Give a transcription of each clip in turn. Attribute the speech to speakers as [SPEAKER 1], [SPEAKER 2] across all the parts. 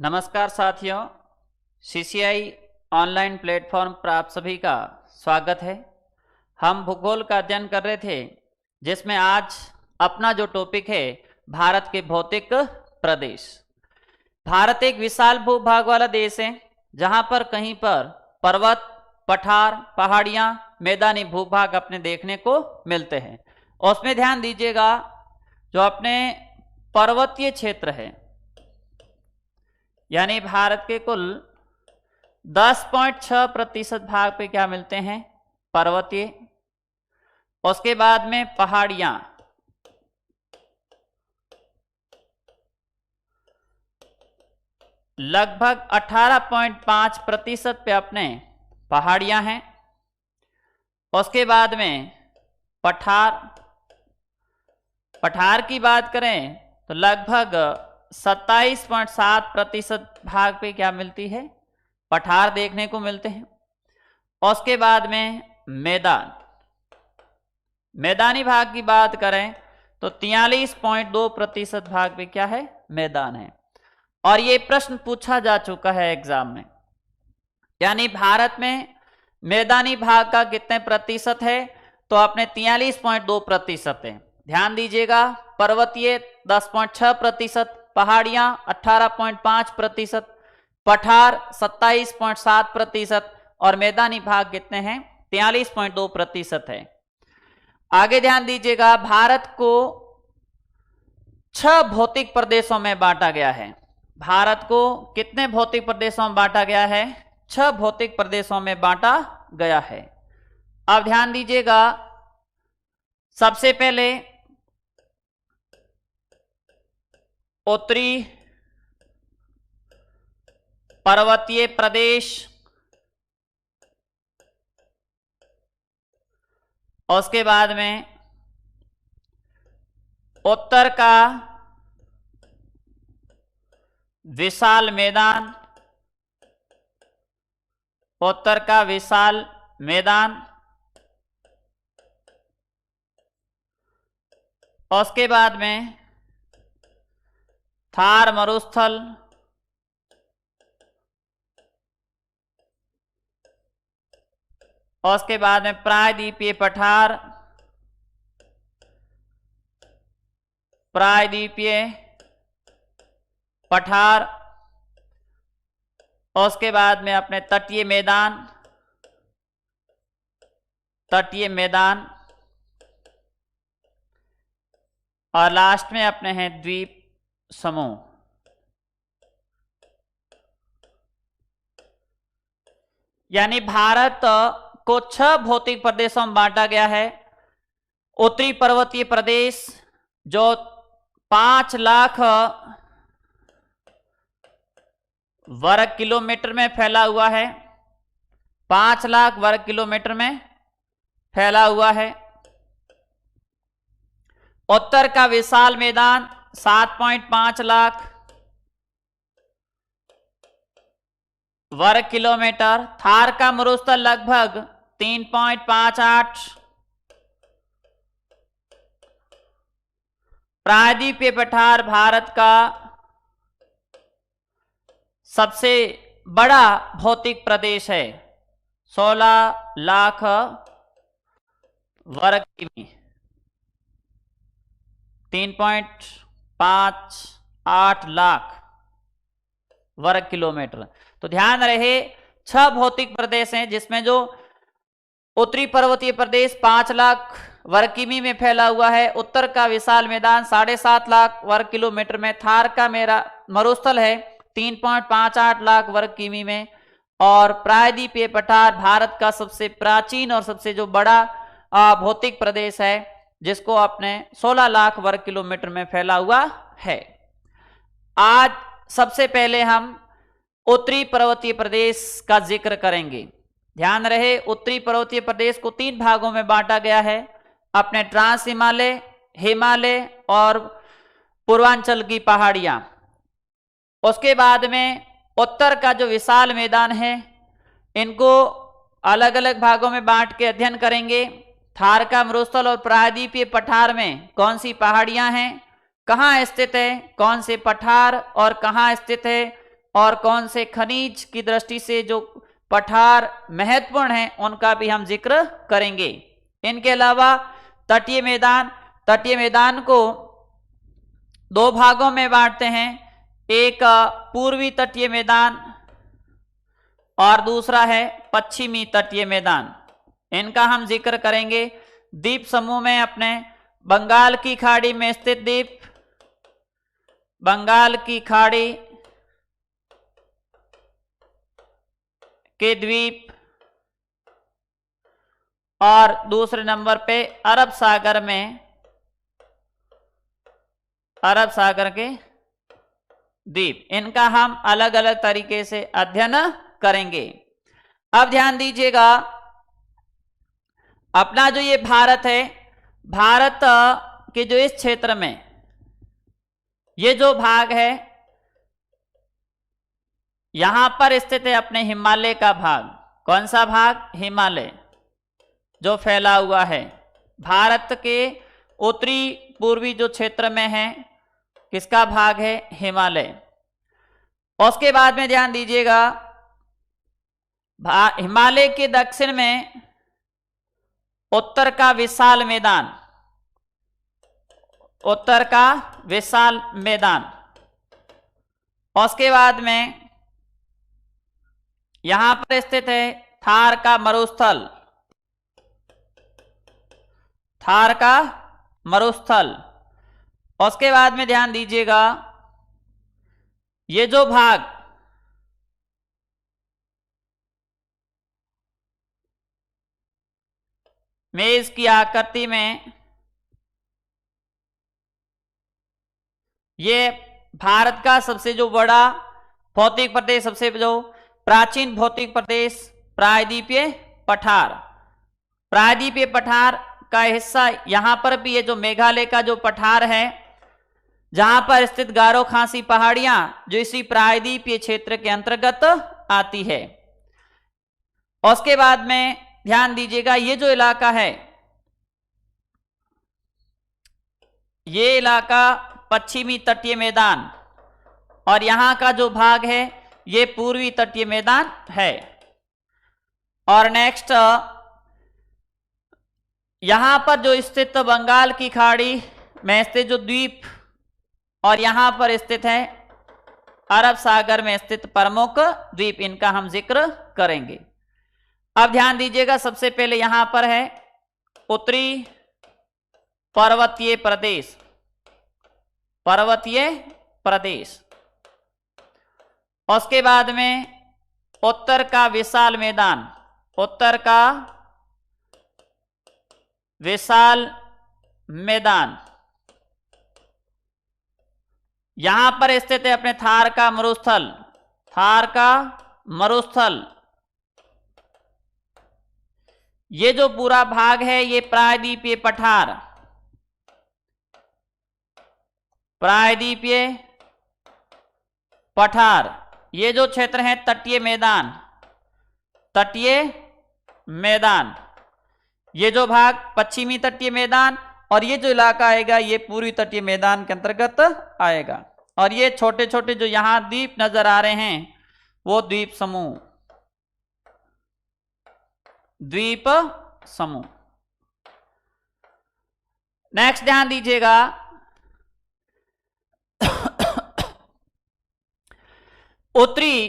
[SPEAKER 1] नमस्कार साथियों, CCI online platform पर आप सभी का स्वागत है। हम भूगोल का अध्ययन कर रहे थे, जिसमें आज अपना जो टॉपिक है भारत के भौतिक प्रदेश। भारत एक विशाल भूभाग वाला देश है, जहां पर कहीं पर पर्वत, पठार, पहाड़ियां, मैदानी भूभाग अपने देखने को मिलते हैं। और उसमें ध्यान दीजिएगा, जो अपने पर्वतीय क्षेत्र है, यानी भारत के कुल 10.6% भाग पे क्या मिलते हैं? पर्वतीय। उसके बाद में पहाड़ियां, लगभग 18.5% पे अपने पहाड़ियां हैं। उसके बाद में पठार की बात करें तो लगभग 27.7% भाग पे क्या मिलती है? पठार देखने को मिलते हैं। उसके बाद में मैदानी भाग की बात करें तो 43.2% भाग पे क्या है? मैदान है। और ये प्रश्न पूछा जा चुका है एग्जाम में, यानी भारत में मैदानी भाग का कितने प्रतिशत है? तो अपने 43.2% है। ध्यान दीजिएगा, पर्वतीय 10.6%, पहाड़ियां 18.5%, पठार 27.7% और मैदानी भाग कितने हैं? 43.2% है। आगे ध्यान दीजिएगा, भारत को 6 भौतिक प्रदेशों में बांटा गया है। भारत को कितने भौतिक प्रदेशों में बांटा गया है? 6 भौतिक प्रदेशों में बांटा गया है। अब ध्यान दीजिएगा, सबसे पहले उत्तरी पर्वतीय प्रदेश, उसके बाद में उत्तर का विशाल मैदान, उसके बाद में थार मरुस्थल, उसके बाद में प्रायद्वीपीय पठार, उसके बाद में अपने तटीय मैदान और लास्ट में अपने हैं द्वीप समूह। यानी भारत को 6 भौतिक प्रदेशों में बांटा गया है। उत्तरी पर्वतीय प्रदेश जो 5 लाख वर्ग किलोमीटर में फैला हुआ है, 5 लाख वर्ग किलोमीटर में फैला हुआ है। उत्तर का विशाल मैदान 7.5 लाख वर्ग किलोमीटर। थार का मरुस्थल लगभग 3.58। प्रायद्वीपीय पठार भारत का सबसे बड़ा भौतिक प्रदेश है, 16 लाख वर्ग किमी, 3.58 लाख वर्ग किलोमीटर। तो ध्यान रहे, 6 भौतिक प्रदेश हैं, जिसमें जो उत्तरी पर्वतीय प्रदेश 5 लाख वर्ग किमी में फैला हुआ है, उत्तर का विशाल मैदान 7.5 लाख वर्ग किलोमीटर में, थार का मेरा मरुस्थल है 3.58 लाख वर्ग किमी में, और प्रायद्वीपीय पठार भारत का सबसे प्राचीन और सबसे जो बड़ा भौतिक प्रदेश है, जिसको अपने 16 लाख वर्ग किलोमीटर में फैला हुआ है। आज सबसे पहले हम उत्तरी पर्वतीय प्रदेश का जिक्र करेंगे। ध्यान रहे, उत्तरी पर्वतीय प्रदेश को 3 भागों में बांटा गया है, अपने ट्रांस हिमालय, हिमालय और पूर्वांचल की पहाड़ियां। उसके बाद में उत्तर का जो विशाल मैदान है, इनको अलग अलग भागों में बांट के अध्ययन करेंगे। थार का मरुस्थल और प्रायद्वीपीय पठार में कौन सी पहाड़ियां हैं, कहाँ स्थित है, कौन से पठार और कहाँ स्थित है, और कौन से खनिज की दृष्टि से जो पठार महत्वपूर्ण हैं उनका भी हम जिक्र करेंगे। इनके अलावा तटीय मैदान को दो भागों में बांटते हैं, एक पूर्वी तटीय मैदान और दूसरा है पश्चिमी तटीय मैदान। इनका हम जिक्र करेंगे। द्वीप समूह में अपने बंगाल की खाड़ी में स्थित द्वीप, बंगाल की खाड़ी के द्वीप, और दूसरे नंबर पे अरब सागर के द्वीप। इनका हम अलग अलग तरीके से अध्ययन करेंगे। अब ध्यान दीजिएगा, अपना जो ये भारत है, भारत के जो इस क्षेत्र में ये जो भाग है, यहां पर स्थित है अपने हिमालय का भाग। कौन सा भाग? हिमालय जो फैला हुआ है भारत के उत्तरी पूर्वी जो क्षेत्र में है, किसका भाग है? हिमालय। उसके बाद में ध्यान दीजिएगा, हिमालय के दक्षिण में उत्तर का विशाल मैदान, उत्तर का विशाल मैदान। उसके बाद में यहां पर स्थित है थार का मरुस्थल, थार का मरुस्थल। उसके बाद में ध्यान दीजिएगा, ये जो भाग मेज की आकृति में, ये भारत का सबसे जो बड़ा भौतिक प्रदेश, सबसे जो प्राचीन भौतिक प्रदेश प्रायद्वीपीय पठार। प्रायद्वीपीय पठार का हिस्सा यहां पर भी ये जो मेघालय का जो पठार है, जहां पर स्थित गारो खासी पहाड़ियां जो इसी प्रायद्वीपीय क्षेत्र के अंतर्गत आती है। उसके बाद में ध्यान दीजिएगा, ये जो इलाका है, ये इलाका पश्चिमी तटीय मैदान, और यहां का जो भाग है ये पूर्वी तटीय मैदान है। और नेक्स्ट, यहां पर जो स्थित बंगाल की खाड़ी में स्थित जो द्वीप, और यहां पर स्थित है अरब सागर में स्थित प्रमुख द्वीप, इनका हम जिक्र करेंगे। अब ध्यान दीजिएगा, सबसे पहले यहां पर है उत्तरी पर्वतीय प्रदेश, पर्वतीय प्रदेश। उसके बाद में उत्तर का विशाल मैदान, उत्तर का विशाल मैदान। यहां पर स्थित है अपने थार का मरुस्थल, थार का मरुस्थल। ये जो पूरा भाग है ये प्रायद्वीपीय पठार, प्रायद्वीपीय पठार। ये जो क्षेत्र है तटीय मैदान, तटीय मैदान। ये जो भाग पश्चिमी तटीय मैदान, और ये जो इलाका आएगा ये पूर्वी तटीय मैदान के अंतर्गत आएगा। और ये छोटे छोटे जो यहां द्वीप नजर आ रहे हैं वो द्वीप समूह, द्वीप समूह। नेक्स्ट ध्यान दीजिएगा, उत्तरी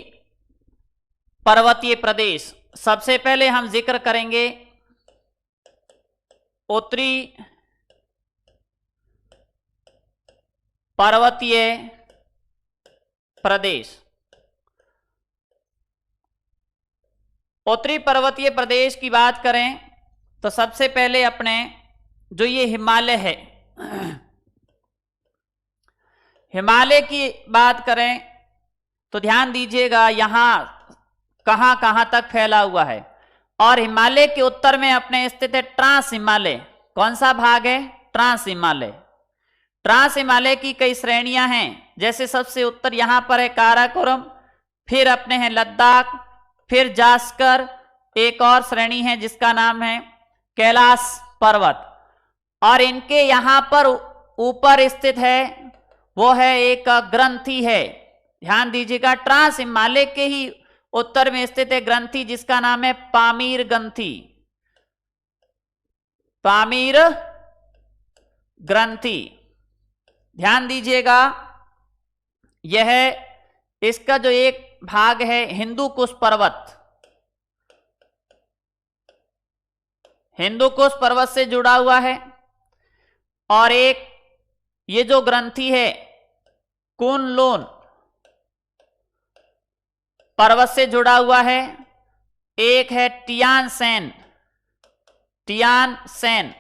[SPEAKER 1] पर्वतीय प्रदेश। सबसे पहले हम जिक्र करेंगे उत्तरी पर्वतीय प्रदेश। उत्तरी पर्वतीय प्रदेश की बात करें तो सबसे पहले अपने जो ये हिमालय है, हिमालय की बात करें तो ध्यान दीजिएगा यहां कहां कहां तक फैला हुआ है। और हिमालय के उत्तर में अपने स्थित है ट्रांस हिमालय। कौन सा भाग है? ट्रांस हिमालय। ट्रांस हिमालय की कई श्रेणियां हैं, जैसे सबसे उत्तर यहां पर है काराकोरम, फिर अपने हैं लद्दाख, फिर जास्कर, एक और श्रेणी है जिसका नाम है कैलाश पर्वत। और इनके यहां पर ऊपर स्थित है वो है एक ग्रंथि है, ध्यान दीजिएगा, ट्रांस हिमालय के ही उत्तर में स्थित है ग्रंथि जिसका नाम है पामीर ग्रंथि। पामीर ग्रंथि, ध्यान दीजिएगा, यह इसका जो एक भाग है हिंदू कुश पर्वत, हिंदू कुश पर्वत से जुड़ा हुआ है, और एक ये जो ग्रंथि है कुन-लुन पर्वत से जुड़ा हुआ है। एक है टियान सेन, टियान सेन,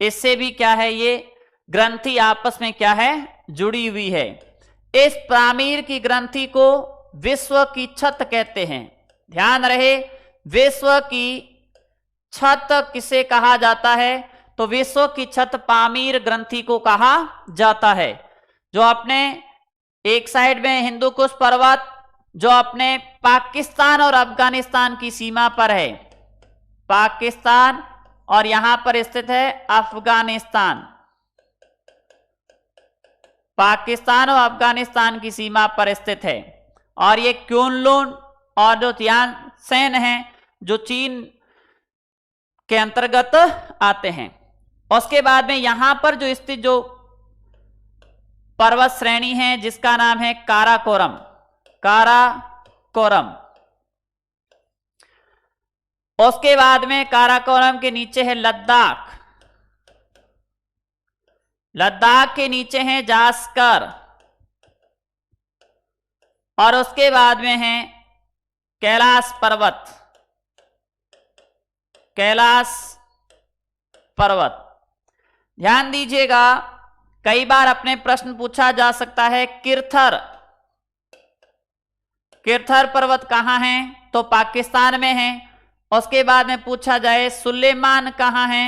[SPEAKER 1] इससे भी क्या है, ये ग्रंथि आपस में क्या है, जुड़ी हुई है। इस पामीर की ग्रंथि को विश्व की छत कहते हैं। ध्यान रहे, विश्व की छत किसे कहा जाता है, तो विश्व की छत पामीर ग्रंथि को कहा जाता है, जो अपने एक साइड में हिंदू कुश पर्वत जो अपने पाकिस्तान और अफगानिस्तान की सीमा पर है, पाकिस्तान और यहां पर स्थित है अफगानिस्तान, पाकिस्तान और अफगानिस्तान की सीमा पर स्थित है। और ये कुन-लुन और जो टियान सेन है जो चीन के अंतर्गत आते हैं। उसके बाद में यहां पर जो स्थित जो पर्वत श्रेणी है जिसका नाम है काराकोरम, काराकोरम। उसके बाद में काराकोरम के नीचे है लद्दाख, लद्दाख के नीचे है जास्कर, और उसके बाद में है कैलाश पर्वत, कैलाश पर्वत। ध्यान दीजिएगा, कई बार अपने प्रश्न पूछा जा सकता है किरथर, किरथर पर्वत कहां है, तो पाकिस्तान में है। उसके बाद में पूछा जाए सुलेमान कहां है,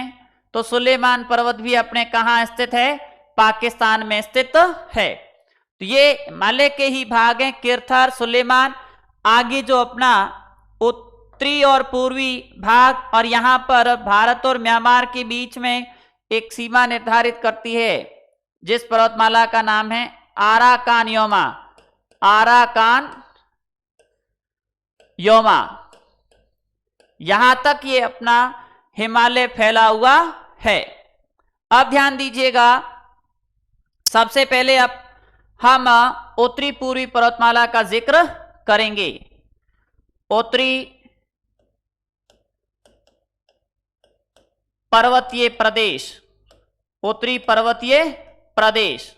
[SPEAKER 1] तो सुलेमान पर्वत भी अपने कहां स्थित है, पाकिस्तान में स्थित है। तो ये हिमालय के ही भाग हैं, किरथर, सुलेमान। आगे जो अपना उत्तरी और पूर्वी भाग, और यहां पर भारत और म्यांमार के बीच में एक सीमा निर्धारित करती है जिस पर्वतमाला का नाम है आराकान योमा, आराकान योमा। यहां तक ये अपना हिमालय फैला हुआ है। अब ध्यान दीजिएगा, सबसे पहले अब हम उत्तरी पूर्वी पर्वतमाला का जिक्र करेंगे। उत्तरी पर्वतीय प्रदेश, उत्तरी पर्वतीय प्रदेश।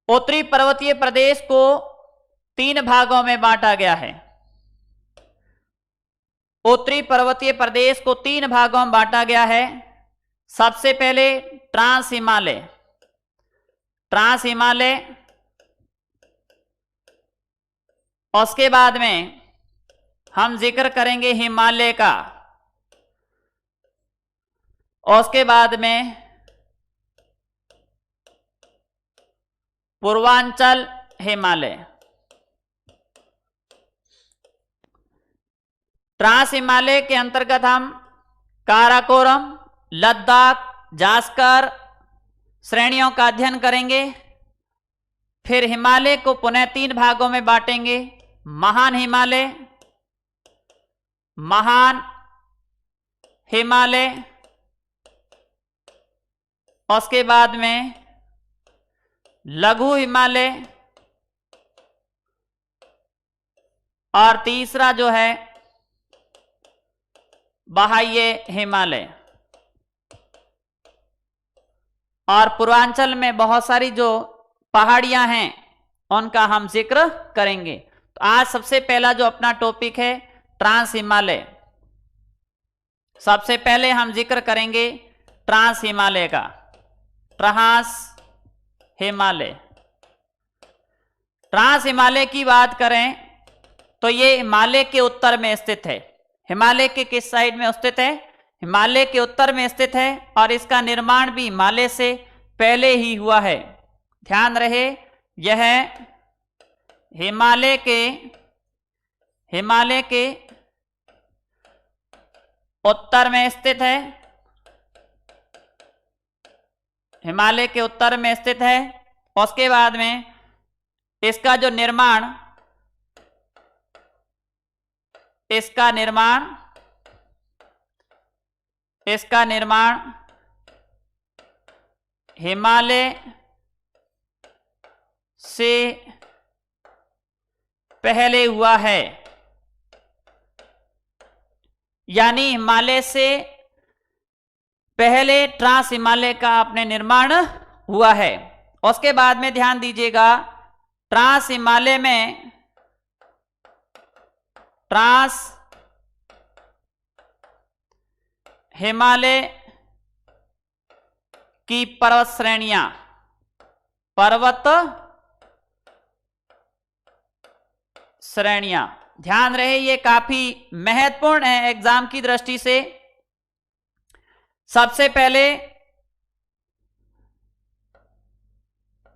[SPEAKER 1] उत्तरी पर्वतीय प्रदेश को 3 भागों में बांटा गया है। उत्तरी पर्वतीय प्रदेश को 3 भागों में बांटा गया है। सबसे पहले ट्रांस हिमालय, ट्रांस हिमालय। उसके बाद में हम जिक्र करेंगे हिमालय का। उसके बाद में पूर्वांचल हिमालय। ट्रांस हिमालय के अंतर्गत हम काराकोरम, लद्दाख, जास्कर श्रेणियों का अध्ययन करेंगे। फिर हिमालय को पुनः 3 भागों में बांटेंगे, महान हिमालय, महान हिमालय। उसके बाद में लघु हिमालय, और तीसरा जो है बाह्य हिमालय। और पूर्वांचल में बहुत सारी जो पहाड़ियां हैं उनका हम जिक्र करेंगे। तो आज सबसे पहला जो अपना टॉपिक है ट्रांस हिमालय। सबसे पहले हम जिक्र करेंगे ट्रांस हिमालय का। ट्रांस हिमालय, ट्रांस हिमालय की बात करें तो ये हिमालय के उत्तर में स्थित है। हिमालय के किस साइड में स्थित है? हिमालय के उत्तर में स्थित है, और इसका निर्माण भी हिमालय से पहले ही हुआ है। ध्यान रहे, यह हिमालय के उत्तर में स्थित है, हिमालय के उत्तर में स्थित है। उसके बाद में इसका जो निर्माण, इसका निर्माण हिमालय से पहले हुआ है, यानी हिमालय से पहले ट्रांस हिमालय का अपने निर्माण हुआ है। उसके बाद में ध्यान दीजिएगा, ट्रांस हिमालय में ट्रांस हिमालय की पर्वत श्रेणियां, ध्यान रहे ये काफी महत्वपूर्ण है एग्जाम की दृष्टि से। सबसे पहले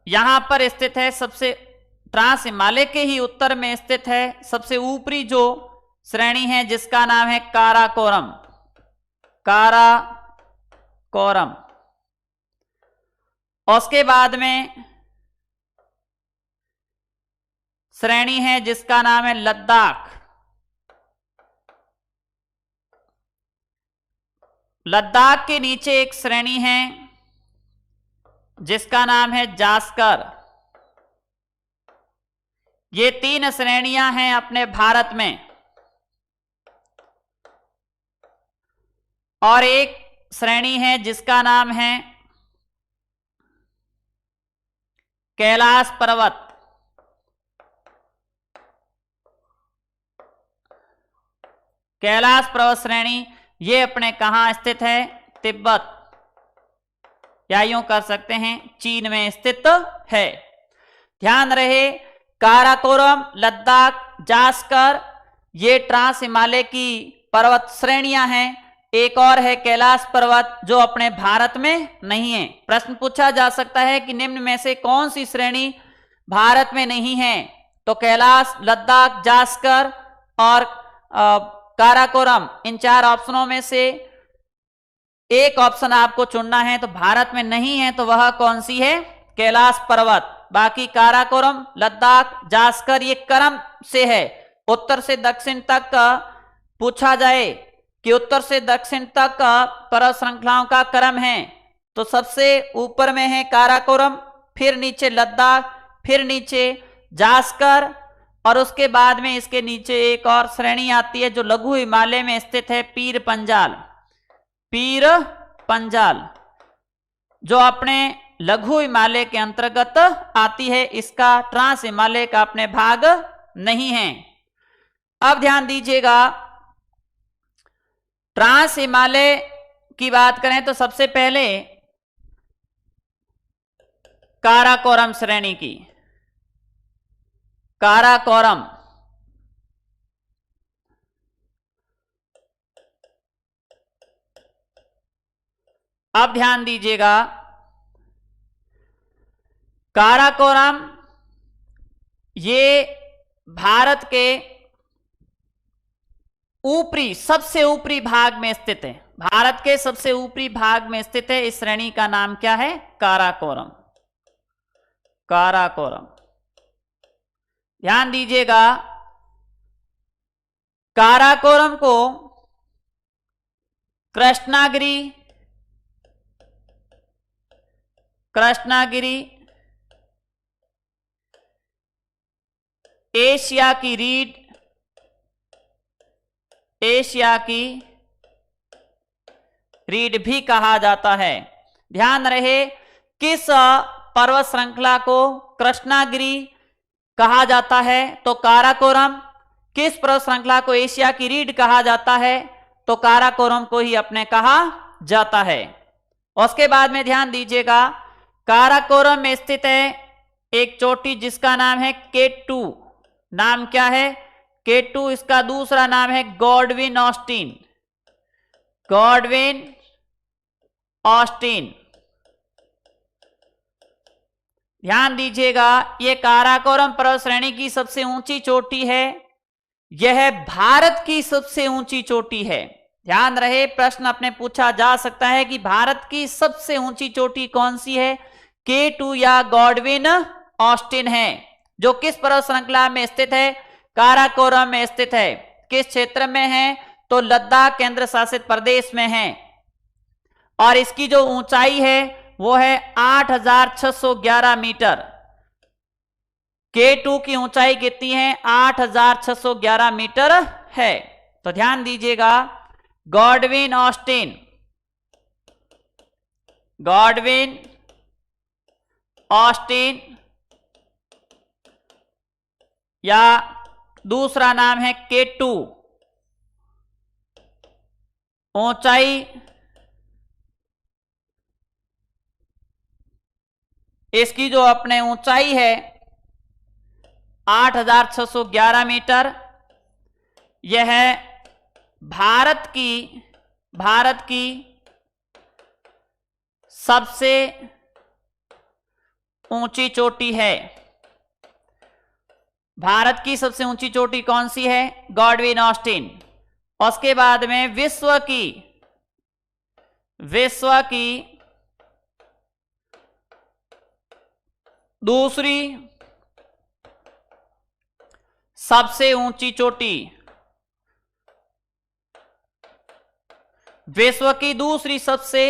[SPEAKER 1] यहां पर स्थित है, सबसे ट्रांस हिमालय के ही उत्तर में स्थित है सबसे ऊपरी जो श्रेणी है जिसका नाम है काराकोरम। उसके बाद में श्रेणी है जिसका नाम है लद्दाख। लद्दाख के नीचे एक श्रेणी है जिसका नाम है जास्कर। ये 3 श्रेणियां हैं अपने भारत में, और एक श्रेणी है जिसका नाम है कैलाश पर्वत। कैलाश पर्वत श्रेणी ये अपने कहां स्थित है? तिब्बत, या यूं कर सकते हैं चीन में स्थित है। ध्यान रहे, काराकोरम, लद्दाख, जास्कर ये ट्रांस हिमालय की पर्वत श्रेणियां हैं। एक और है कैलाश पर्वत जो अपने भारत में नहीं है। प्रश्न पूछा जा सकता है कि निम्न में से कौन सी श्रेणी भारत में नहीं है? तो कैलाश, लद्दाख, जास्कर और काराकोरम, इन 4 ऑप्शनों में से एक ऑप्शन आपको चुनना है। तो भारत में नहीं है तो वह कौन सी है? कैलाश पर्वत। बाकी काराकोरम, लद्दाख, जास्कर ये क्रम से है, उत्तर से दक्षिण तक पूछा जाए कि उत्तर से दक्षिण तक पर्वत श्रृंखलाओं का क्रम है तो सबसे ऊपर में है काराकोरम, फिर नीचे लद्दाख, फिर नीचे जास्कर, और उसके बाद में इसके नीचे एक और श्रेणी आती है जो लघु हिमालय में स्थित है, पीर पंजाल जो अपने लघु हिमालय के अंतर्गत आती है। इसका ट्रांस हिमालय का अपने भाग नहीं है। अब ध्यान दीजिएगा, ट्रांस हिमालय की बात करें तो सबसे पहले काराकोरम श्रेणी की, काराकोरम अब ध्यान दीजिएगा, काराकोरम ये भारत के ऊपरी, सबसे ऊपरी भाग में स्थित है। भारत के सबसे ऊपरी भाग में स्थित है। इस श्रेणी का नाम क्या है? काराकोरम। ध्यान दीजिएगा, काराकोरम को कृष्णागिरी एशिया की रीढ़ भी कहा जाता है। ध्यान रहे, किस पर्वत श्रृंखला को कृष्णागिरी कहा जाता है? तो काराकोरम। किस पर्वत श्रृंखला को एशिया की रीढ़ कहा जाता है? तो काराकोरम को ही अपने कहा जाता है। उसके बाद में ध्यान दीजिएगा, काराकोरम में स्थित है एक चोटी जिसका नाम है K2। नाम क्या है? K2। इसका दूसरा नाम है गॉडविन ऑस्टिन। ध्यान दीजिएगा, यह काराकोरम पर्वत श्रेणी की सबसे ऊंची चोटी है। यह भारत की सबसे ऊंची चोटी है। ध्यान रहे, प्रश्न अपने पूछा जा सकता है कि भारत की सबसे ऊंची चोटी कौन सी है? K2 या गॉडविन ऑस्टिन है, जो किस पर्वत श्रृंखला में स्थित है? काराकोरम में स्थित है। किस क्षेत्र में है? तो लद्दाख केंद्र शासित प्रदेश में है। और इसकी जो ऊंचाई है वो है 8611 मीटर। K2 की ऊंचाई कितनी है? 8611 मीटर है। तो ध्यान दीजिएगा, गॉडविन ऑस्टिन, गॉडविन ऑस्टिन या दूसरा नाम है K2, ऊंचाई इसकी जो अपने ऊंचाई है 8611 मीटर। यह है भारत की सबसे ऊंची चोटी है। भारत की सबसे ऊंची चोटी कौन सी है? Godwin Austen. उसके बाद में विश्व की दूसरी सबसे ऊंची चोटी, विश्व की दूसरी सबसे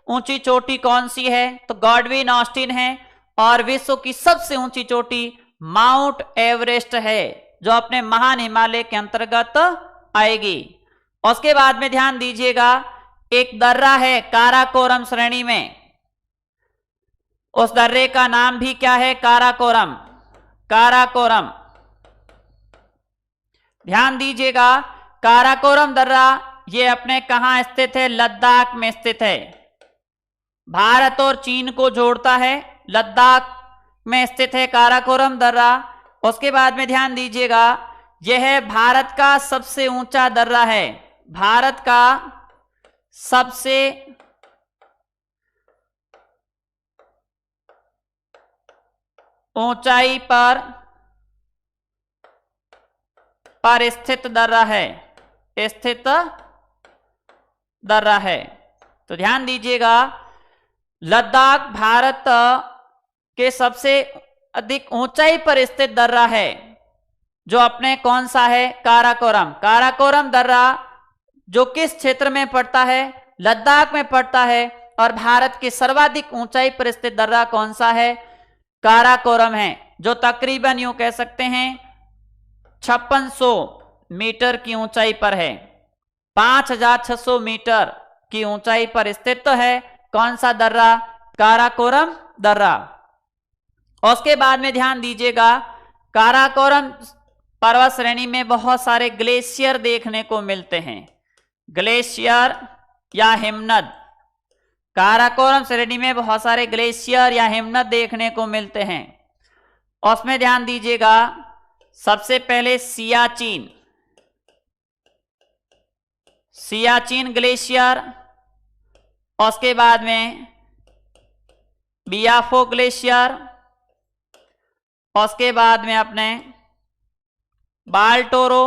[SPEAKER 1] ऊंची चोटी कौन सी है? तो गॉडविन ऑस्टिन है। और विश्व की सबसे ऊंची चोटी माउंट एवरेस्ट है, जो अपने महान हिमालय के अंतर्गत आएगी। उसके बाद में ध्यान दीजिएगा, एक दर्रा है काराकोरम श्रेणी में, उस दर्रे का नाम भी क्या है? काराकोरम। काराकोरम, ध्यान दीजिएगा, काराकोरम दर्रा ये अपने कहां स्थित है? लद्दाख में स्थित है। भारत और चीन को जोड़ता है, लद्दाख में स्थित है काराकोरम दर्रा। उसके बाद में ध्यान दीजिएगा, यह भारत का सबसे ऊंचा दर्रा है, भारत का सबसे ऊंचाई पर स्थित दर्रा है, स्थित दर्रा है। तो ध्यान दीजिएगा, लद्दाख भारत के सबसे अधिक ऊंचाई पर स्थित दर्रा है, जो अपने कौन सा है? काराकोरम। काराकोरम दर्रा जो किस क्षेत्र में पड़ता है? लद्दाख में पड़ता है। और भारत की सर्वाधिक ऊंचाई पर स्थित दर्रा कौन सा है? काराकोरम है, जो तकरीबन यूं कह सकते हैं 5600 मीटर की ऊंचाई पर है। 5600 मीटर की ऊंचाई पर स्थित है कौन सा दर्रा? काराकोरम दर्रा। उसके बाद में ध्यान दीजिएगा, काराकोरम पर्वत श्रेणी में बहुत सारे ग्लेशियर देखने को मिलते हैं, ग्लेशियर या हिमनद। काराकोरम श्रेणी में बहुत सारे ग्लेशियर या हिमनद देखने को मिलते हैं। उसमें ध्यान दीजिएगा, सबसे पहले सियाचिन ग्लेशियर, उसके बाद में बियाफो ग्लेशियर, उसके बाद में अपने बाल्टोरो,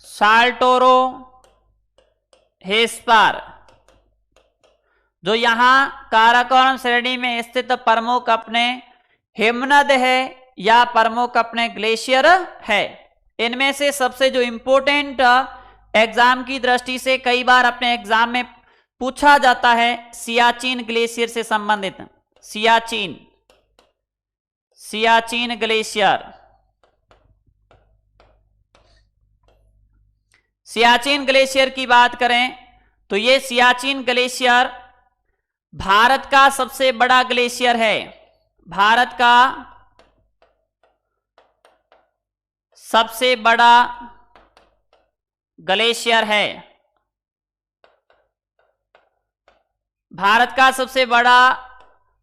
[SPEAKER 1] साल्टोरो, हेस्पर, जो यहां काराकोरम श्रेणी में स्थित प्रमुख अपने हिमनद है या प्रमुख अपने ग्लेशियर है। इनमें से सबसे जो इंपॉर्टेंट एग्जाम की दृष्टि से कई बार अपने एग्जाम में पूछा जाता है, सियाचिन ग्लेशियर से संबंधित, सियाचिन ग्लेशियर। सियाचिन ग्लेशियर की बात करें तो ये सियाचिन ग्लेशियर भारत का सबसे बड़ा ग्लेशियर है, भारत का सबसे बड़ा ग्लेशियर है। भारत का सबसे बड़ा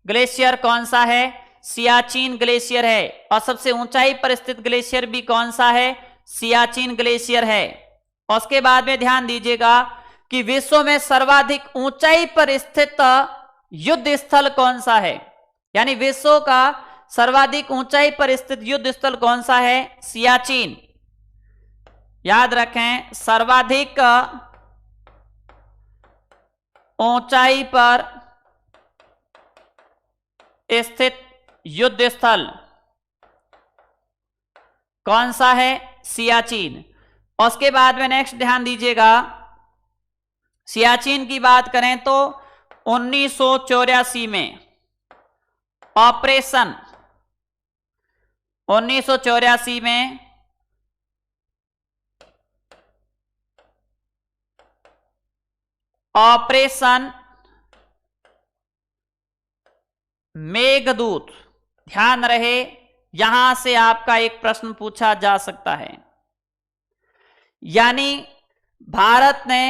[SPEAKER 1] ग्लेशियर कौन सा है? सियाचिन ग्लेशियर है। और सबसे ऊंचाई पर स्थित ग्लेशियर भी कौन सा है? सियाचिन ग्लेशियर है। उसके बाद में ध्यान दीजिएगा कि विश्व में सर्वाधिक ऊंचाई पर स्थित युद्ध स्थल कौन सा है? यानी विश्व का सर्वाधिक ऊंचाई पर स्थित युद्ध स्थल कौन सा है? सियाचिन। याद रखें, सर्वाधिक ऊंचाई पर स्थित युद्ध स्थल कौन सा है? सियाचिन। उसके बाद में नेक्स्ट ध्यान दीजिएगा, सियाचिन की बात करें तो 1984 में ऑपरेशन 1984 में ऑपरेशन मेघदूत, ध्यान रहे यहां से आपका एक प्रश्न पूछा जा सकता है। यानी भारत ने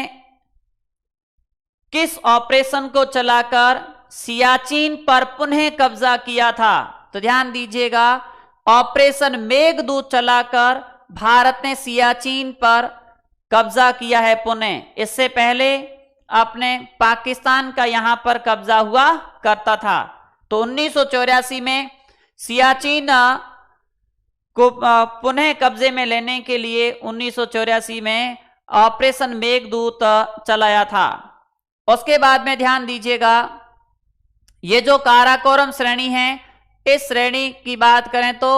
[SPEAKER 1] किस ऑपरेशन को चलाकर सियाचिन पर पुनः कब्जा किया था? तो ध्यान दीजिएगा, ऑपरेशन मेघदूत चलाकर भारत ने सियाचिन पर कब्जा किया है पुनः। इससे पहले अपने पाकिस्तान का यहां पर कब्जा हुआ करता था। तो 1984 में सियाचिन को पुनः कब्जे में लेने के लिए 1984 में ऑपरेशन मेघदूत चलाया था। उसके बाद में ध्यान दीजिएगा, ये जो काराकोरम श्रेणी है, इस श्रेणी की बात करें तो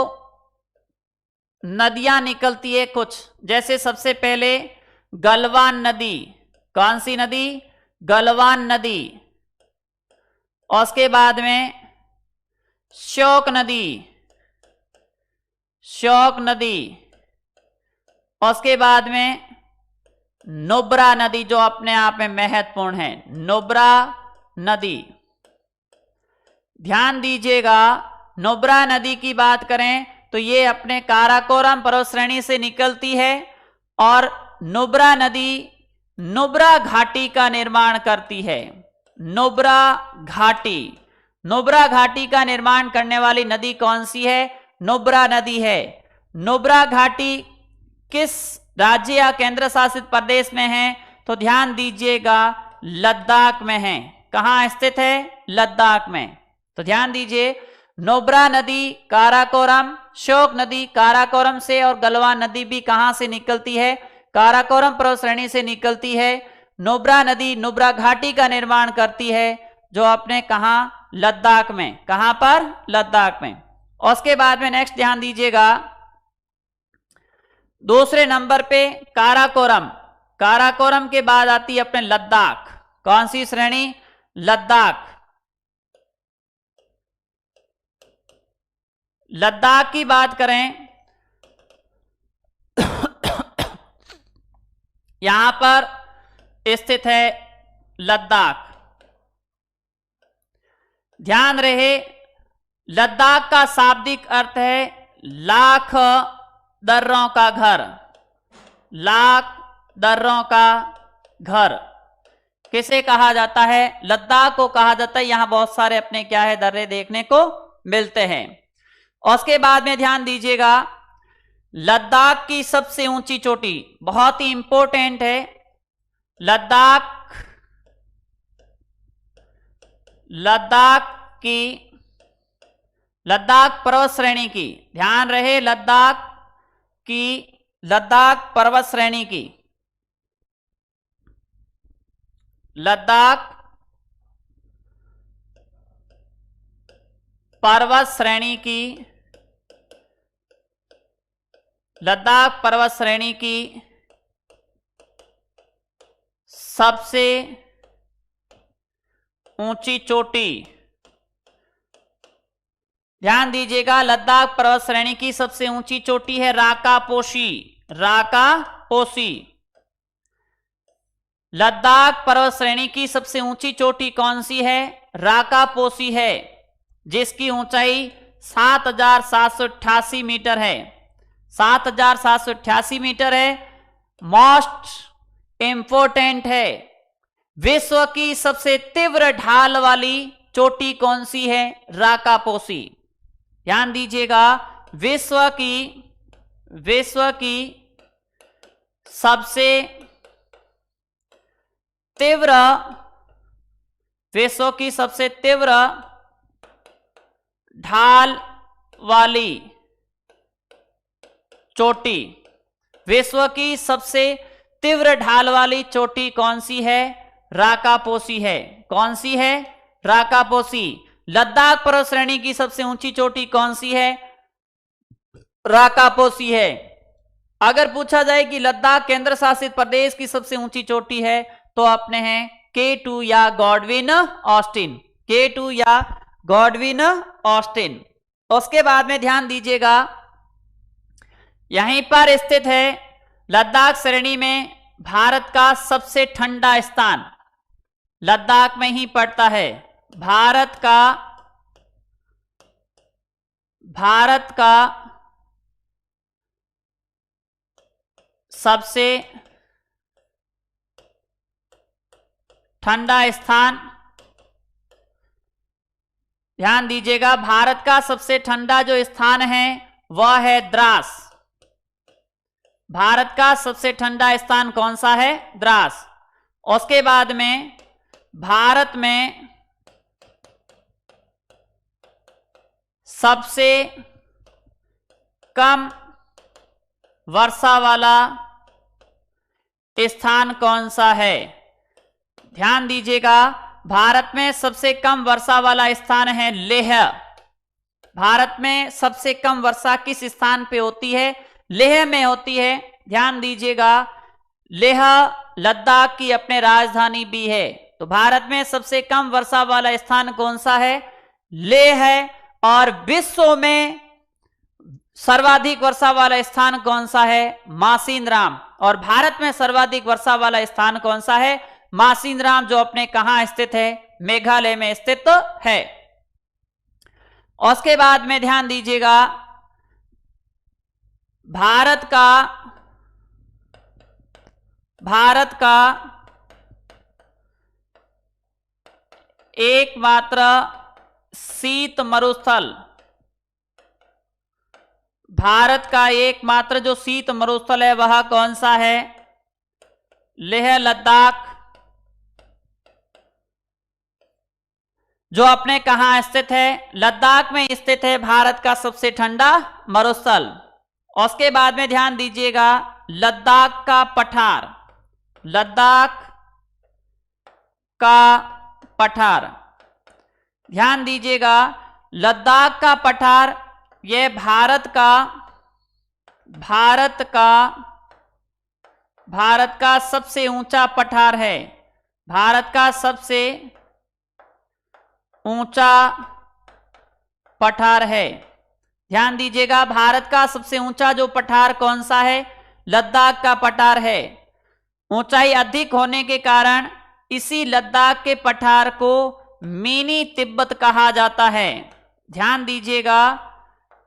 [SPEAKER 1] नदियां निकलती है कुछ, जैसे सबसे पहले गलवान नदी। कौन सी नदी? गलवान नदी। उसके बाद में श्योक नदी, श्योक नदी। उसके बाद में नुब्रा नदी, जो अपने आप में महत्वपूर्ण है, नुब्रा नदी। ध्यान दीजिएगा, नुब्रा नदी की बात करें तो ये अपने काराकोरम पर्वत श्रेणी से निकलती है और नुब्रा नदी नुब्रा घाटी का निर्माण करती है। नुब्रा घाटी, नुब्रा घाटी का निर्माण करने वाली नदी कौन सी है? नुब्रा नदी है। नुब्रा घाटी किस राज्य या केंद्र शासित प्रदेश में है? तो ध्यान दीजिएगा, लद्दाख में है। कहां स्थित है? लद्दाख में। तो ध्यान दीजिए, नुब्रा नदी काराकोरम, श्योक नदी काराकोरम से और गलवान नदी भी कहां से निकलती है? काराकोरम पर्वत श्रेणी से निकलती है। नुब्रा नदी नुब्रा घाटी का निर्माण करती है, जो अपने कहां? लद्दाख में। कहां पर? लद्दाख में। उसके बाद में नेक्स्ट ध्यान दीजिएगा, दूसरे नंबर पे काराकोरम। काराकोरम के बाद आती है अपने लद्दाख। कौन सी श्रेणी? लद्दाख। लद्दाख की बात करें, यहां पर स्थित है लद्दाख। ध्यान रहे, लद्दाख का शाब्दिक अर्थ है लाख दर्रों का घर। लाख दर्रों का घर किसे कहा जाता है? लद्दाख को कहा जाता है। यहां बहुत सारे अपने क्या है? दर्रे देखने को मिलते हैं। उसके बाद में ध्यान दीजिएगा, लद्दाख की सबसे ऊंची चोटी बहुत ही इंपॉर्टेंट है। लद्दाख पर्वत श्रेणी की, ध्यान रहे, लद्दाख पर्वत श्रेणी की, लद्दाख पर्वत श्रेणी की, लद्दाख पर्वत श्रेणी की सबसे ऊंची चोटी, ध्यान दीजिएगा, लद्दाख पर्वत श्रेणी की सबसे ऊंची चोटी है राकापोशी। राकापोशी। लद्दाख पर्वत श्रेणी की सबसे ऊंची चोटी कौन सी है? राकापोशी है, जिसकी ऊंचाई 7,788 मीटर है। 7,788 मीटर है। मोस्ट इंपोर्टेंट है, विश्व की सबसे तीव्र ढाल वाली चोटी कौन सी है? राकापोशी। ध्यान दीजिएगा, विश्व की सबसे तीव्र ढाल वाली चोटी, विश्व की सबसे तीव्र ढाल वाली चोटी कौन सी है? राकापोशी है। कौन सी है? राकापोशी। लद्दाख पर्वत श्रेणी की सबसे ऊंची चोटी कौन सी है? राकापोसी है। अगर पूछा जाए कि लद्दाख केंद्र शासित प्रदेश की सबसे ऊंची चोटी है तो अपने हैं K2 या गॉडविन ऑस्टिन, K2 या गॉडविन ऑस्टिन। उसके बाद में ध्यान दीजिएगा, यहीं पर स्थित है लद्दाख श्रेणी में भारत का सबसे ठंडा स्थान, लद्दाख में ही पड़ता है। भारत का सबसे ठंडा स्थान, ध्यान दीजिएगा, भारत का सबसे ठंडा जो स्थान है वह है द्रास। भारत का सबसे ठंडा स्थान कौन सा है? द्रास। उसके बाद में भारत में सबसे कम वर्षा वाला स्थान कौन सा है? ध्यान दीजिएगा, भारत में सबसे कम वर्षा वाला स्थान है लेह। भारत में सबसे कम वर्षा किस स्थान पे होती है? लेह में होती है। ध्यान दीजिएगा, लेह लद्दाख की अपने राजधानी भी है। तो भारत में सबसे कम वर्षा वाला स्थान कौन सा है? लेह है। और विश्व में सर्वाधिक वर्षा वाला स्थान कौन सा है? मासिनराम। और भारत में सर्वाधिक वर्षा वाला स्थान कौन सा है? मासिनराम, जो अपने कहां स्थित है? मेघालय में स्थित है। उसके बाद में ध्यान दीजिएगा, भारत का एकमात्र शीत मरुस्थल, भारत का एकमात्र जो शीत मरुस्थल है वह कौन सा है? लेह लद्दाख, जो अपने कहां स्थित है? लद्दाख में स्थित है भारत का सबसे ठंडा मरुस्थल। उसके बाद में ध्यान दीजिएगा, लद्दाख का पठार, लद्दाख का पठार, ध्यान दीजिएगा, लद्दाख का पठार यह भारत का सबसे ऊंचा पठार है। भारत का सबसे ऊंचा पठार है। ध्यान दीजिएगा, भारत का सबसे ऊंचा जो पठार कौन सा है? लद्दाख का पठार है। ऊंचाई अधिक होने के कारण इसी लद्दाख के पठार को मिनी तिब्बत कहा जाता है। ध्यान दीजिएगा,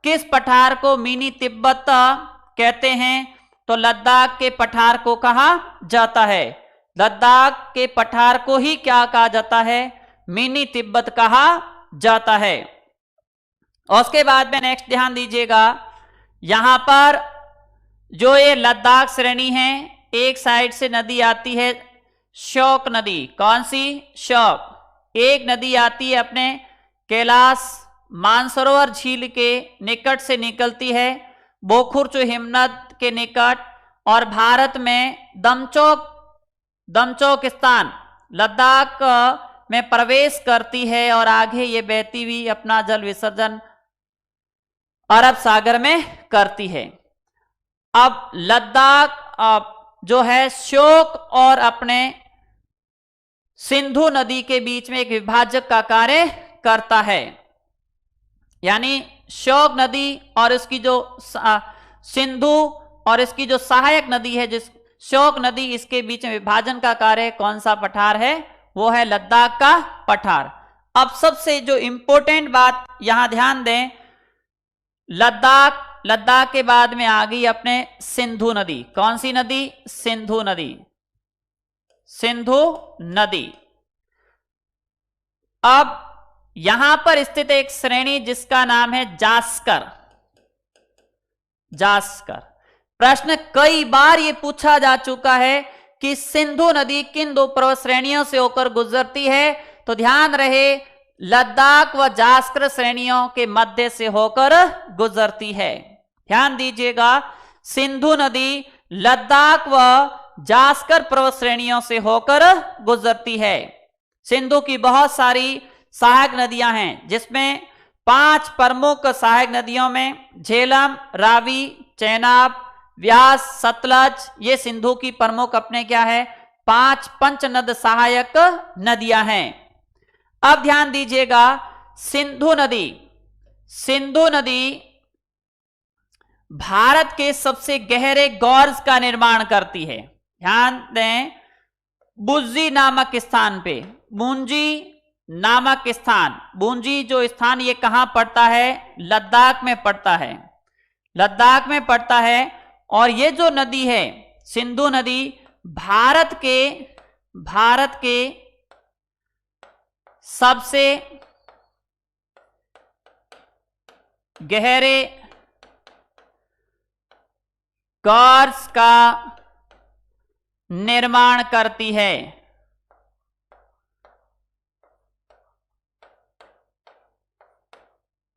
[SPEAKER 1] किस पठार को मिनी तिब्बत कहते हैं? तो लद्दाख के पठार को कहा जाता है। लद्दाख के पठार को ही क्या कहा जाता है? मिनी तिब्बत कहा जाता है। उसके बाद में नेक्स्ट ध्यान दीजिएगा, यहां पर जो ये लद्दाख श्रेणी है, एक साइड से नदी आती है श्योक नदी। कौन सी? श्योक। एक नदी आती है अपने कैलाश मानसरोवर झील के निकट से निकलती है, बोखुरचू हिमनद के निकट, और भारत में दमचौक स्थान लद्दाख में प्रवेश करती है और आगे ये बहती हुई अपना जल विसर्जन अरब सागर में करती है। अब लद्दाख जो है श्योक और अपने सिंधु नदी के बीच में एक विभाजक का कार्य करता है। यानी श्योक नदी और इसकी जो सिंधु और इसकी जो सहायक नदी है, जिस श्योक नदी, इसके बीच में विभाजन का कार्य कौन सा पठार है? वो है लद्दाख का पठार। अब सबसे जो इंपॉर्टेंट बात यहां ध्यान दें, लद्दाख के बाद में आ गई अपने सिंधु नदी। कौन सी नदी? सिंधु नदी। सिंधु नदी। अब यहां पर स्थित एक श्रेणी जिसका नाम है जास्कर। प्रश्न कई बार यह पूछा जा चुका है कि सिंधु नदी किन दो पर्वत श्रेणियों से होकर गुजरती है? तो ध्यान रहे, लद्दाख व जास्कर श्रेणियों के मध्य से होकर गुजरती है। ध्यान दीजिएगा, सिंधु नदी लद्दाख व जास्कर पर्वत श्रेणियों से होकर गुजरती है। सिंधु की बहुत सारी सहायक नदियां हैं, जिसमें 5 प्रमुख सहायक नदियों में झेलम, रावी, चेनाब, व्यास, सतलज, ये सिंधु की प्रमुख अपने क्या है 5 पंचनद सहायक नदियां हैं। अब ध्यान दीजिएगा, सिंधु नदी, सिंधु नदी भारत के सबसे गहरे गॉर्ज का निर्माण करती है। ध्यान दें, बुज्जी नामक स्थान पे, बुंजी नामक स्थान, बुंजी जो स्थान ये कहां पड़ता है, लद्दाख में पड़ता है, लद्दाख में पड़ता है। और ये जो नदी है सिंधु नदी भारत के सबसे गहरे गॉर्ज का निर्माण करती है।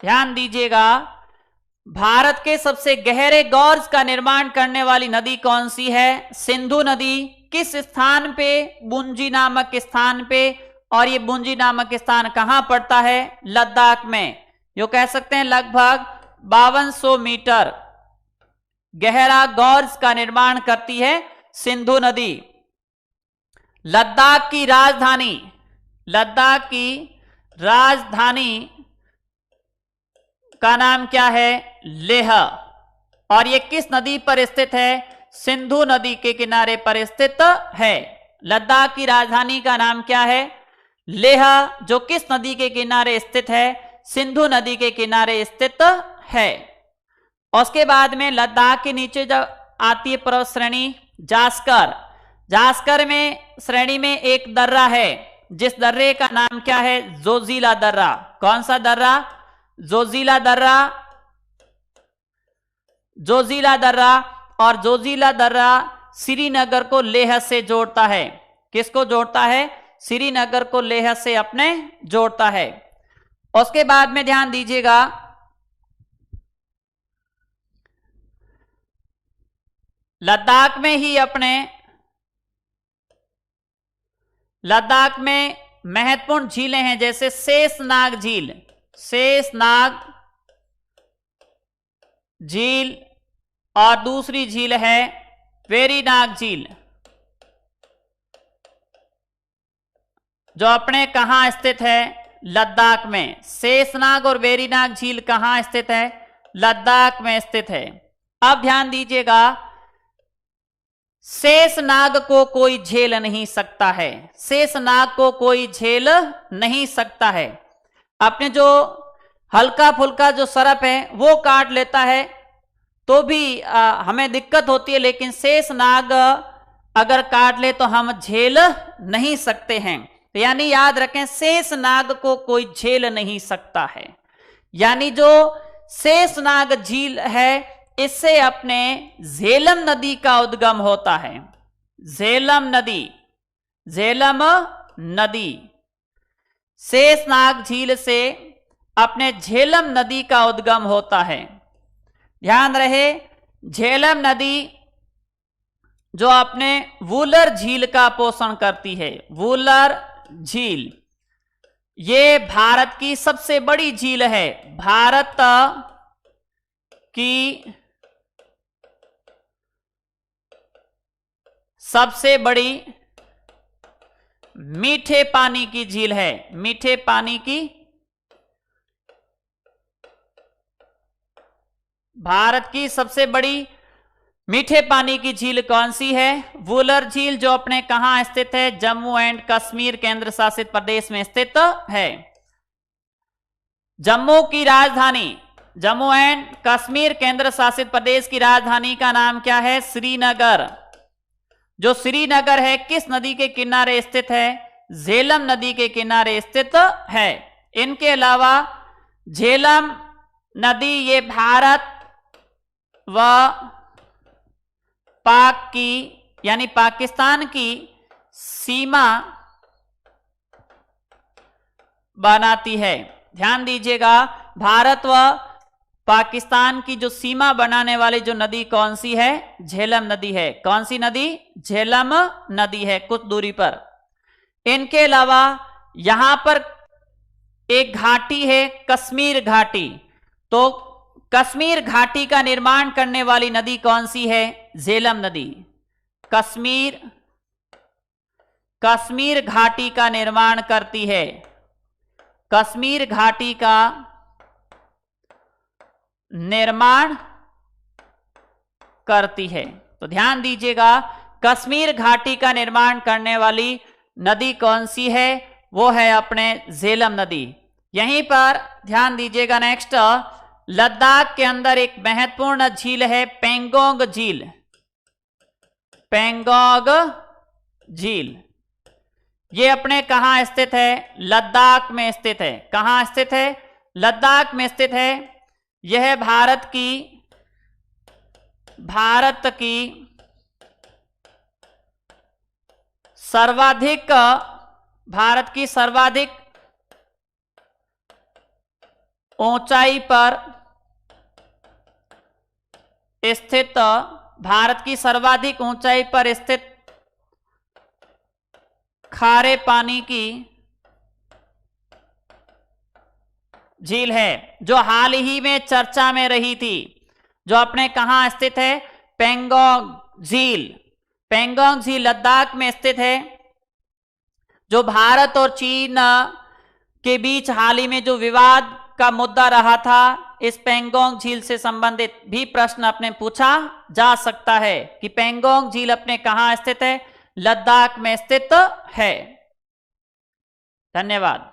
[SPEAKER 1] ध्यान दीजिएगा, भारत के सबसे गहरे गॉर्ज का निर्माण करने वाली नदी कौन सी है, सिंधु नदी। किस स्थान पे, बुंजी नामक स्थान पे, और ये बुंजी नामक स्थान कहां पड़ता है, लद्दाख में। यो कह सकते हैं लगभग 5200 मीटर गहरा गॉर्ज का निर्माण करती है सिंधु नदी। लद्दाख की राजधानी, लद्दाख की राजधानी का नाम क्या है, लेह। और ये किस नदी पर स्थित है, सिंधु नदी के किनारे पर स्थित है। लद्दाख की राजधानी का नाम क्या है, लेह, जो किस नदी के किनारे स्थित है, सिंधु नदी के किनारे स्थित है। उसके बाद में लद्दाख के नीचे जब आती है पर्वत श्रेणी जास्कर, जास्कर में श्रेणी में एक दर्रा है, जिस दर्रे का नाम क्या है, जोजिला दर्रा। कौन सा दर्रा, जोजिला दर्रा, जोजिला दर्रा। और जोजिला दर्रा श्रीनगर को लेह से जोड़ता है। किसको जोड़ता है, श्रीनगर को लेह से अपने जोड़ता है। उसके बाद में ध्यान दीजिएगा, लद्दाख में ही अपने लद्दाख में महत्वपूर्ण झीलें हैं, जैसे शेषनाग झील, शेषनाग झील, और दूसरी झील है वेरीनाग झील, जो अपने कहां स्थित है, लद्दाख में। शेषनाग और वेरीनाग झील कहां स्थित है, लद्दाख में स्थित है। अब ध्यान दीजिएगा, शेषनाग को कोई झेल नहीं सकता है, शेषनाग को कोई झेल नहीं सकता है। अपने जो हल्का फुल्का जो सरप है वो काट लेता है तो भी हमें दिक्कत होती है, लेकिन शेषनाग अगर काट ले तो हम झेल नहीं सकते हैं। तो यानी याद रखें, शेषनाग को कोई झेल नहीं सकता है। यानी जो शेषनाग झील है, इससे अपने झेलम नदी का उद्गम होता है। झेलम नदी, झेलम नदी शेषनाग झील से अपने झेलम नदी का उद्गम होता है। ध्यान रहे, झेलम नदी जो अपने वुलर झील का पोषण करती है, वुलर झील, ये भारत की सबसे बड़ी झील है। भारत की सबसे बड़ी मीठे पानी की झील है। मीठे पानी की, भारत की सबसे बड़ी मीठे पानी की झील कौन सी है, वुलर झील, जो अपने कहां स्थित है, जम्मू एंड कश्मीर केंद्र शासित प्रदेश में स्थित है। जम्मू की राजधानी, जम्मू एंड कश्मीर केंद्र शासित प्रदेश की राजधानी का नाम क्या है, श्रीनगर। जो श्रीनगर है किस नदी के किनारे स्थित है, झेलम नदी के किनारे स्थित है। इनके अलावा झेलम नदी ये भारत व पाक की यानी पाकिस्तान की सीमा बनाती है। ध्यान दीजिएगा, भारत व पाकिस्तान की जो सीमा बनाने वाली जो नदी कौन सी है, झेलम नदी है। कौन सी नदी, झेलम नदी है, कुछ दूरी पर। इनके अलावा यहां पर एक घाटी है कश्मीर घाटी। तो कश्मीर घाटी का निर्माण करने वाली नदी कौन सी है? झेलम नदी। कश्मीर घाटी का निर्माण करती है, कश्मीर घाटी का निर्माण करती है। तो ध्यान दीजिएगा, कश्मीर घाटी का निर्माण करने वाली नदी कौन सी है? वो है अपने झेलम नदी। यहीं पर ध्यान दीजिएगा, नेक्स्ट लद्दाख के अंदर एक महत्वपूर्ण झील है पेंगोंग झील। पेंगोंग झील ये अपने कहां स्थित है? लद्दाख में स्थित है। कहां स्थित है? लद्दाख में स्थित है। यह भारत की सर्वाधिक ऊंचाई पर स्थित, भारत की सर्वाधिक ऊंचाई पर स्थित खारे पानी की झील है, जो हाल ही में चर्चा में रही थी, जो अपने कहां स्थित है? पेंगोंग झील। पेंगोंग झील लद्दाख में स्थित है। जो भारत और चीन के बीच हाल ही में जो विवाद का मुद्दा रहा था, इस पेंगोंग झील से संबंधित भी प्रश्न अपने पूछा जा सकता है कि पेंगोंग झील अपने कहां स्थित है? लद्दाख में स्थित है। धन्यवाद।